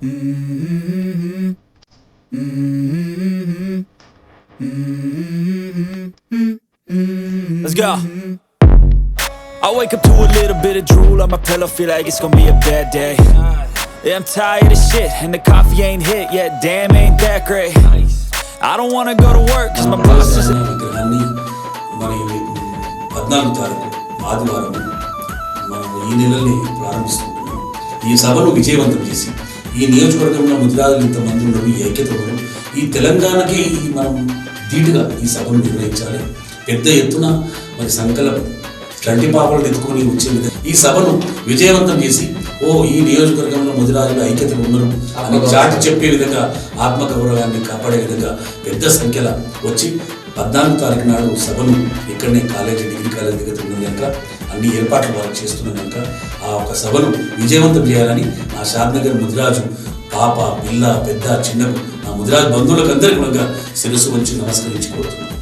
Let's go. I wake up to a little bit of drool on my pillow, feel like it's gonna be a bad day. Yeah, I'm tired of shit, and the coffee ain't hit yet, damn ain't that great. I don't wanna go to work, cause my boss is... విగ్రహాన్ని మన 14 తారీఖు ఆదివారం మనం ఈ నెలని ప్రారంభిస్తున్నాం. ఈ సభను విజయవంతం చేసి ఈ నియోజకవర్గంలో ముదిరాజులు ఇంతమంది ఉండడం, ఈ ఐక్యత ఉండడం, ఈ తెలంగాణకి మనం ధీటుగా ఈ సభను నిర్వహించాలి. పెద్ద ఎత్తున మరి సంకల్పం కంటి పాపలు ఎత్తుకొని వచ్చే విధంగా ఈ సభను విజయవంతం చేసి ఈ నియోజకవర్గంలో ముదిరాజులు ఐక్యతలు ఉండడం అని చాటి చెప్పే విధంగా, ఆత్మగౌరవాన్ని కాపాడే విధంగా పెద్ద సంఖ్యలో వచ్చి 14 తారీఖు నాడు సభను ఇక్కడనే డిగ్రీ కాలేజీ దగ్గర ఉన్నది కనుక అన్ని ఏర్పాట్లు వారు చేస్తున్నాం కనుక ఆ ఒక సభను విజయవంతం చేయాలని ఆ షాద్నగర్ ముదిరాజు పాప పిల్ల పెద్ద చిన్నకు ఆ ముదిరాజు బంధువులకు అందరికీ కూడా శిరస్సు వంచి నమస్కరించి కోరుతున్నాను.